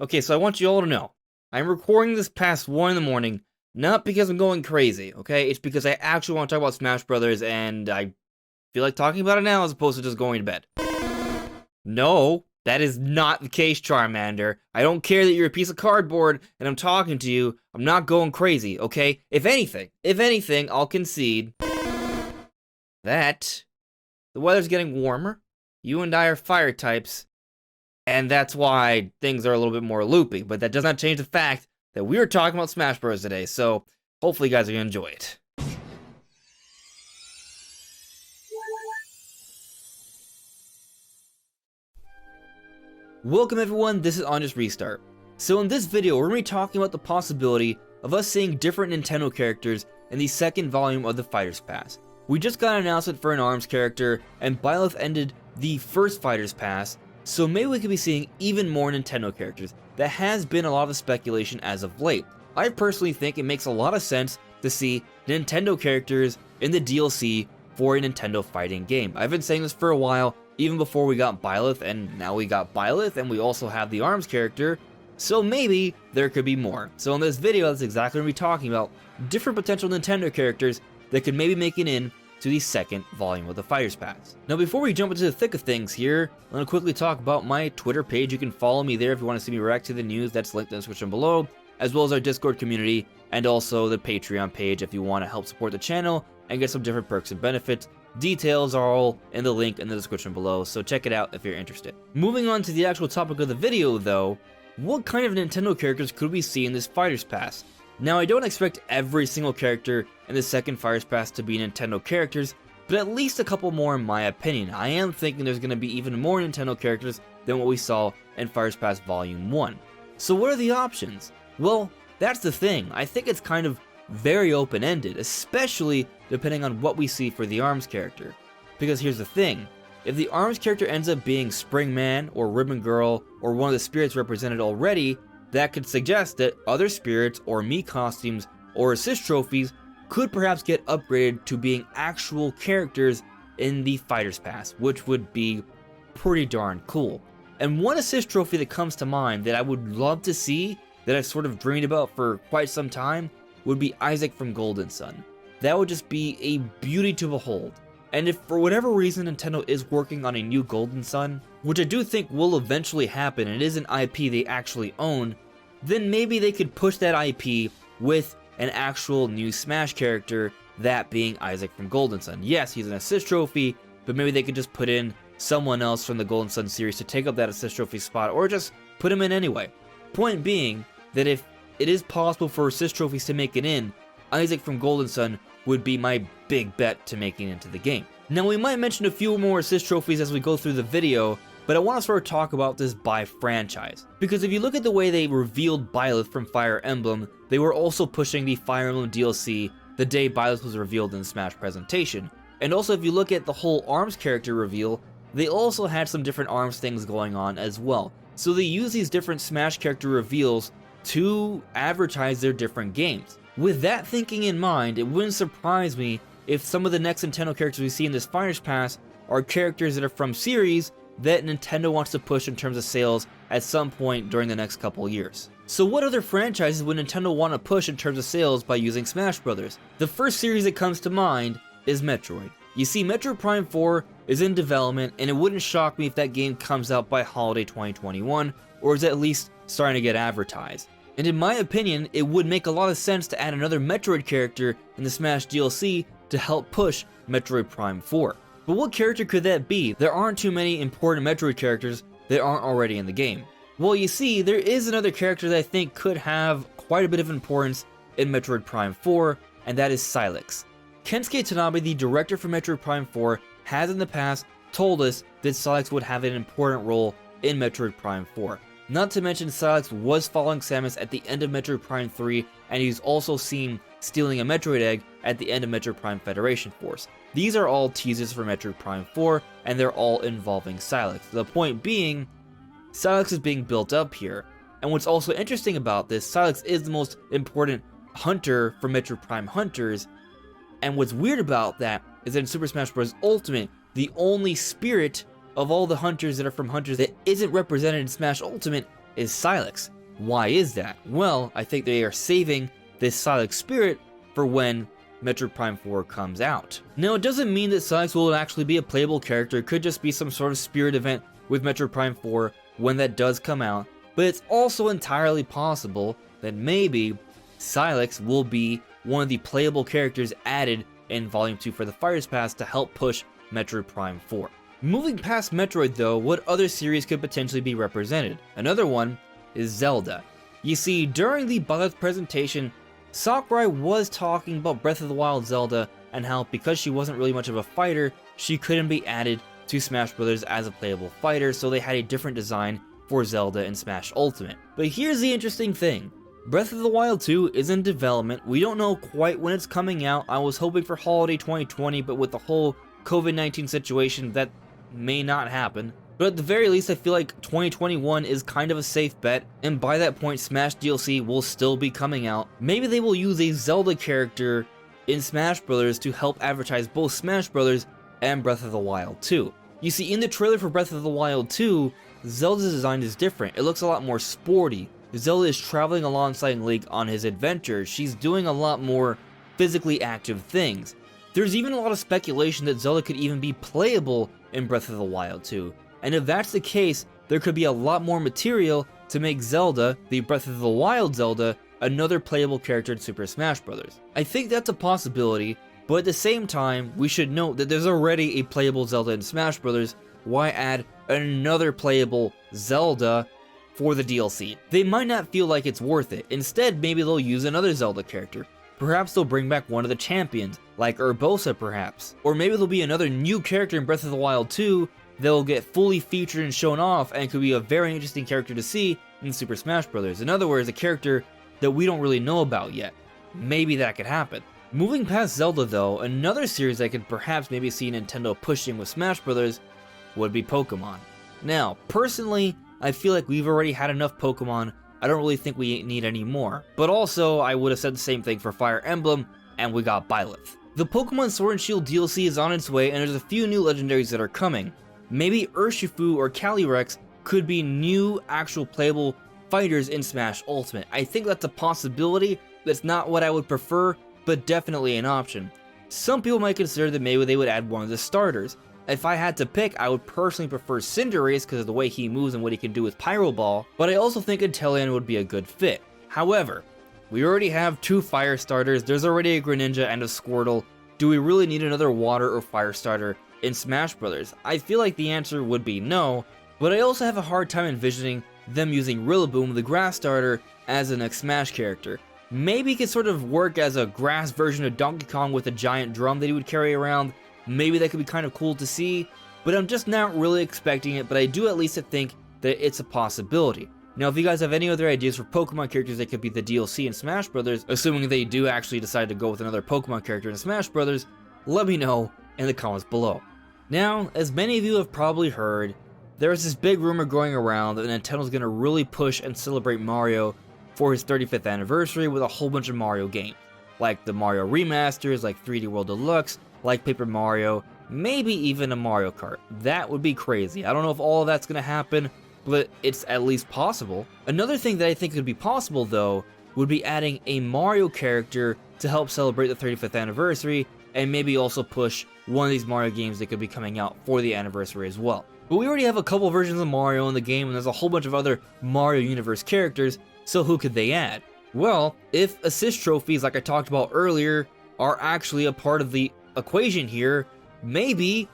Okay, so I want you all to know, I'm recording this past 1 in the morning, not because I'm going crazy, okay? It's because I actually want to talk about Smash Brothers, and I feel like talking about it now as opposed to just going to bed. No, that is not the case, Charmander. I don't care that you're a piece of cardboard and I'm talking to you. I'm not going crazy, okay? If anything, I'll concede that the weather's getting warmer. You and I are fire types. And that's why things are a little bit more loopy. But that does not change the fact that we are talking about Smash Bros. Today. So hopefully you guys are going to enjoy it. Welcome everyone, this is On Just Restart. So in this video, we're going to be talking about the possibility of us seeing different Nintendo characters in the second volume of the Fighters Pass. We just got an announcement for an ARMS character, and Byleth ended the first Fighters Pass, so maybe we could be seeing even more Nintendo characters. That has been a lot of speculation as of late. I personally think it makes a lot of sense to see Nintendo characters in the DLC for a Nintendo fighting game. I've been saying this for a while, even before we got Byleth, and now we got Byleth, and we also have the ARMS character, so maybe there could be more. So in this video, that's exactly what we're talking about, different potential Nintendo characters that could maybe make it in to the second volume of the Fighters Pass. Now before we jump into the thick of things here, I'm going to quickly talk about my Twitter page. You can follow me there if you want to see me react to the news, that's linked in the description below, as well as our Discord community, and also the Patreon page if you want to help support the channel and get some different perks and benefits. Details are all in the link in the description below, so check it out if you're interested. Moving on to the actual topic of the video though, what kind of Nintendo characters could we see in this Fighters Pass? Now I don't expect every single character in the second Fighters Pass to be Nintendo characters, but at least a couple more in my opinion. I am thinking there's going to be even more Nintendo characters than what we saw in Fighters Pass Volume 1. So what are the options? Well, that's the thing. I think it's kind of very open-ended, especially depending on what we see for the ARMS character. Because here's the thing, if the ARMS character ends up being Spring Man or Ribbon Girl or one of the spirits represented already, that could suggest that other spirits or Mii costumes or assist trophies could perhaps get upgraded to being actual characters in the Fighters Pass, which would be pretty darn cool. And one assist trophy that comes to mind that I would love to see, that I've sort of dreamed about for quite some time, would be Isaac from Golden Sun. That would just be a beauty to behold. And if for whatever reason Nintendo is working on a new Golden Sun, which I do think will eventually happen and it is an IP they actually own, then maybe they could push that IP with an actual new Smash character, that being Isaac from Golden Sun. Yes, he's an assist trophy, but maybe they could just put in someone else from the Golden Sun series to take up that assist trophy spot, or just put him in anyway. Point being that if it is possible for assist trophies to make it in, Isaac from Golden Sun would be my big bet to making it into the game. Now we might mention a few more assist trophies as we go through the video, but I want to sort of talk about this by franchise. Because if you look at the way they revealed Byleth from Fire Emblem, they were also pushing the Fire Emblem DLC the day Byleth was revealed in the Smash presentation. And also if you look at the whole ARMS character reveal, they also had some different ARMS things going on as well. So they use these different Smash character reveals to advertise their different games. With that thinking in mind, it wouldn't surprise me if some of the next Nintendo characters we see in this Fighters Pass are characters that are from series that Nintendo wants to push in terms of sales at some point during the next couple years. So what other franchises would Nintendo want to push in terms of sales by using Smash Brothers? The first series that comes to mind is Metroid. You see, Metroid Prime 4 is in development, and it wouldn't shock me if that game comes out by holiday 2021, or is at least starting to get advertised. And in my opinion, it would make a lot of sense to add another Metroid character in the Smash DLC to help push Metroid Prime 4. But what character could that be? There aren't too many important Metroid characters that aren't already in the game. Well, you see, there is another character that I think could have quite a bit of importance in Metroid Prime 4, and that is Sylix. Kensuke Tanabe, the director for Metroid Prime 4, has in the past told us that Sylix would have an important role in Metroid Prime 4. Not to mention Sylix was following Samus at the end of Metroid Prime 3, and he's also seen stealing a Metroid egg at the end of Metroid Prime Federation Force. These are all teasers for Metroid Prime 4, and they're all involving Sylix. The point being, Sylix is being built up here. And what's also interesting about this, Sylix is the most important hunter for Metroid Prime hunters, and what's weird about that is that in Super Smash Bros. Ultimate, the only spirit of all the hunters that are from hunters that isn't represented in Smash Ultimate is Silex. Why is that? Well, I think they are saving this Silex spirit for when Metroid Prime 4 comes out. Now, it doesn't mean that Silex will actually be a playable character. It could just be some sort of spirit event with Metroid Prime 4 when that does come out, but it's also entirely possible that maybe Silex will be one of the playable characters added in Volume 2 for the Fighters Pass to help push Metroid Prime 4. Moving past Metroid though, what other series could potentially be represented? Another one is Zelda. You see, during the Byleth presentation, Sakurai was talking about Breath of the Wild Zelda and how because she wasn't really much of a fighter, she couldn't be added to Smash Bros. As a playable fighter, so they had a different design for Zelda in Smash Ultimate. But here's the interesting thing. Breath of the Wild 2 is in development. We don't know quite when it's coming out. I was hoping for holiday 2020, but with the whole COVID-19 situation, that may not happen. But at the very least, I feel like 2021 is kind of a safe bet, and by that point, Smash DLC will still be coming out. Maybe they will use a Zelda character in Smash Bros. To help advertise both Smash Bros. And Breath of the Wild 2. You see, in the trailer for Breath of the Wild 2, Zelda's design is different. It looks a lot more sporty. Zelda is traveling alongside Link on his adventure. She's doing a lot more physically active things. There's even a lot of speculation that Zelda could even be playable in Breath of the Wild 2. And if that's the case, there could be a lot more material to make Zelda, the Breath of the Wild Zelda, another playable character in Super Smash Bros. I think that's a possibility, but at the same time, we should note that there's already a playable Zelda in Smash Bros. Why add another playable Zelda for the DLC? They might not feel like it's worth it. Instead, maybe they'll use another Zelda character. Perhaps they'll bring back one of the champions, like Urbosa perhaps. Or maybe there'll be another new character in Breath of the Wild 2 that will get fully featured and shown off and could be a very interesting character to see in Super Smash Bros. In other words, a character that we don't really know about yet. Maybe that could happen. Moving past Zelda though, another series I could perhaps maybe see Nintendo pushing with Smash Bros. Would be Pokemon. Now, personally, I feel like we've already had enough Pokemon. I don't really think we need any more. But also, I would have said the same thing for Fire Emblem, and we got Byleth. The Pokemon Sword and Shield DLC is on its way, and there's a few new legendaries that are coming. Maybe Urshifu or Calyrex could be new, actual playable fighters in Smash Ultimate. I think that's a possibility. That's not what I would prefer, but definitely an option. Some people might consider that maybe they would add one of the starters. If I had to pick, I would personally prefer Cinderace because of the way he moves and what he can do with Pyro Ball, but I also think Inteleon would be a good fit. However, we already have 2 fire starters, there's already a Greninja and a Squirtle. Do we really need another water or fire starter in Smash Bros? I feel like the answer would be no, but I also have a hard time envisioning them using Rillaboom, the grass starter, as the next Smash character. Maybe he could sort of work as a grass version of Donkey Kong with a giant drum that he would carry around. Maybe that could be kind of cool to see, but I'm just not really expecting it, but I do at least think that it's a possibility. Now, if you guys have any other ideas for Pokemon characters that could be the DLC in Smash Bros., assuming they do actually decide to go with another Pokemon character in Smash Bros., let me know in the comments below. Now, as many of you have probably heard, there is this big rumor going around that Nintendo's going to really push and celebrate Mario for his 35th anniversary with a whole bunch of Mario games, like the Mario remasters, like 3D World Deluxe, like Paper Mario, maybe even a Mario Kart. That would be crazy. I don't know if all of that's going to happen, but it's at least possible. Another thing that I think could be possible though, would be adding a Mario character to help celebrate the 35th anniversary, and maybe also push one of these Mario games that could be coming out for the anniversary as well. But we already have a couple versions of Mario in the game, and there's a whole bunch of other Mario Universe characters, so who could they add? Well, if assist trophies, like I talked about earlier, are actually a part of the equation here, maybe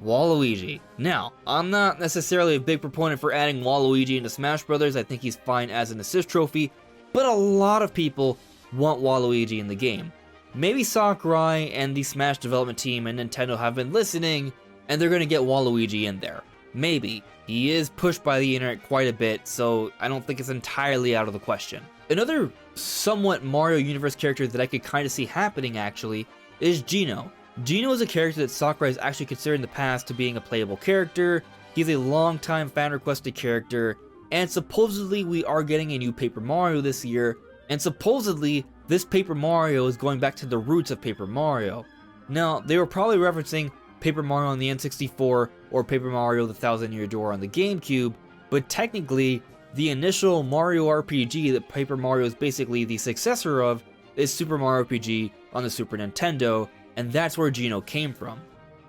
Waluigi. Now, I'm not necessarily a big proponent for adding Waluigi into Smash Bros. I think he's fine as an assist trophy, but a lot of people want Waluigi in the game. Maybe Sakurai and the Smash development team and Nintendo have been listening, and they're gonna get Waluigi in there. Maybe. He is pushed by the internet quite a bit, so I don't think it's entirely out of the question. Another somewhat Mario Universe character that I could kind of see happening actually is Geno. Geno is a character that Sakurai has actually considered in the past to being a playable character. He's a long-time fan-requested character, and supposedly we are getting a new Paper Mario this year, and supposedly this Paper Mario is going back to the roots of Paper Mario. Now, they were probably referencing Paper Mario on the N64 or Paper Mario the Thousand Year Door on the GameCube, but technically, the initial Mario RPG that Paper Mario is basically the successor of is Super Mario RPG on the Super Nintendo, and that's where Geno came from.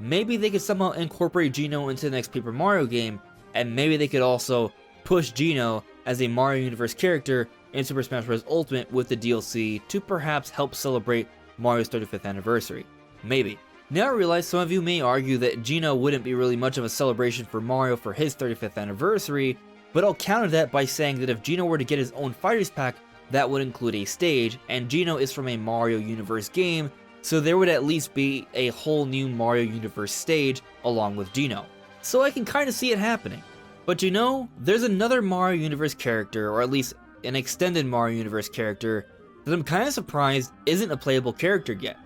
Maybe they could somehow incorporate Geno into the next Paper Mario game, and maybe they could also push Geno as a Mario Universe character in Super Smash Bros. Ultimate with the DLC to perhaps help celebrate Mario's 35th anniversary. Maybe. Now I realize some of you may argue that Geno wouldn't be really much of a celebration for Mario for his 35th anniversary, but I'll counter that by saying that if Geno were to get his own Fighters Pack, that would include a stage, and Geno is from a Mario Universe game, so there would at least be a whole new Mario Universe stage along with Geno. So I can kind of see it happening. But you know, there's another Mario Universe character, or at least an extended Mario Universe character, that I'm kind of surprised isn't a playable character yet.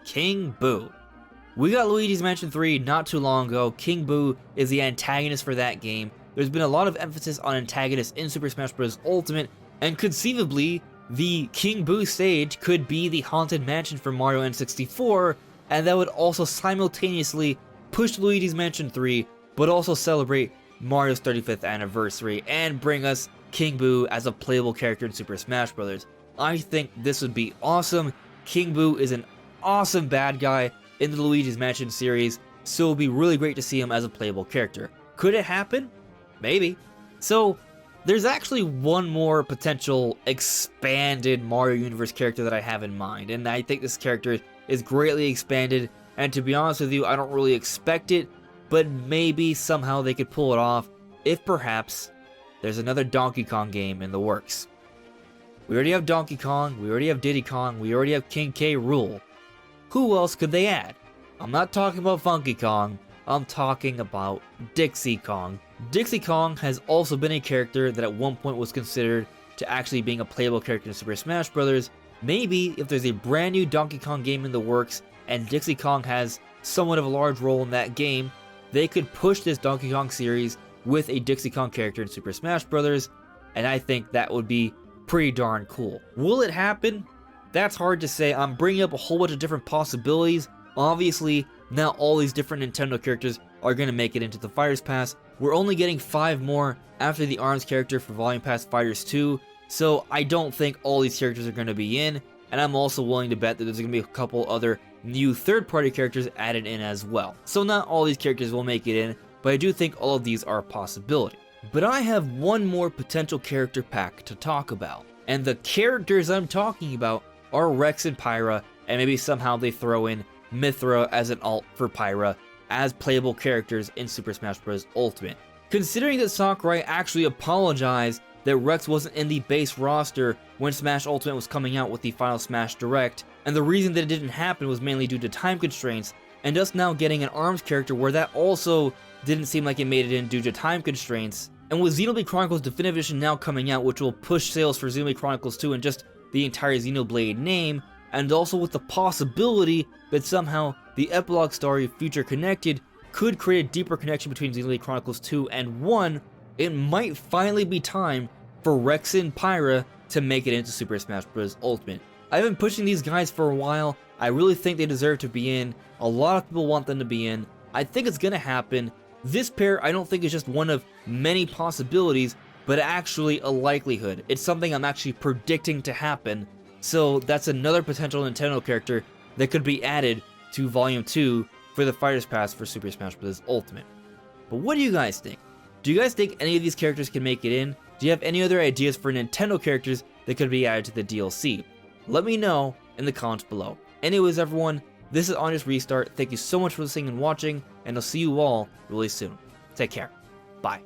King Boo. We got Luigi's Mansion 3 not too long ago. King Boo is the antagonist for that game. There's been a lot of emphasis on antagonists in Super Smash Bros. Ultimate, and conceivably, the King Boo stage could be the Haunted Mansion for Mario N64, and that would also simultaneously push Luigi's Mansion 3, but also celebrate Mario's 35th anniversary, and bring us King Boo as a playable character in Super Smash Bros. I think this would be awesome. King Boo is an awesome bad guy in the Luigi's Mansion series, so it would be really great to see him as a playable character. Could it happen? Maybe. So, there's actually one more potential expanded Mario Universe character that I have in mind, and I think this character is greatly expanded, and to be honest with you, I don't really expect it, but maybe somehow they could pull it off if perhaps there's another Donkey Kong game in the works. We already have Donkey Kong, we already have Diddy Kong, we already have King K. Rool. Who else could they add? I'm not talking about Funky Kong, I'm talking about Dixie Kong. Dixie Kong has also been a character that at one point was considered to actually being a playable character in Super Smash Bros. Maybe if there's a brand new Donkey Kong game in the works and Dixie Kong has somewhat of a large role in that game, they could push this Donkey Kong series with a Dixie Kong character in Super Smash Bros. And I think that would be pretty darn cool. Will it happen? That's hard to say. I'm bringing up a whole bunch of different possibilities. Obviously, now all these different Nintendo characters are going to make it into the Fighters Pass. We're only getting 5 more after the ARMS character for Volume Pass Fighters 2, so I don't think all these characters are going to be in, and I'm also willing to bet that there's going to be a couple other new third-party characters added in as well. So not all these characters will make it in, but I do think all of these are a possibility. But I have one more potential character pack to talk about, and the characters I'm talking about are Rex and Pyra, and maybe somehow they throw in Mythra as an alt for Pyra as playable characters in Super Smash Bros. Ultimate. Considering that Sakurai actually apologized that Rex wasn't in the base roster when Smash Ultimate was coming out with the final Smash Direct, and the reason that it didn't happen was mainly due to time constraints, and us now getting an ARMS character where that also didn't seem like it made it in due to time constraints, and with Xenoblade Chronicles Definitive Edition now coming out, which will push sales for Xenoblade Chronicles 2 and just the entire Xenoblade name, and also with the possibility that somehow the epilogue story Future Connected could create a deeper connection between Xenoblade Chronicles 2 and 1, it might finally be time for Rex and Pyra to make it into Super Smash Bros. Ultimate. I've been pushing these guys for a while. I really think they deserve to be in. A lot of people want them to be in. I think it's gonna happen. This pair I don't think is just one of many possibilities, but actually a likelihood. It's something I'm actually predicting to happen. So that's another potential Nintendo character that could be added to Volume 2 for the Fighters Pass for Super Smash Bros. Ultimate. But what do you guys think? Do you guys think any of these characters can make it in? Do you have any other ideas for Nintendo characters that could be added to the DLC? Let me know in the comments below. Anyways everyone, this is On Just Restart. Thank you so much for listening and watching, and I'll see you all really soon. Take care. Bye.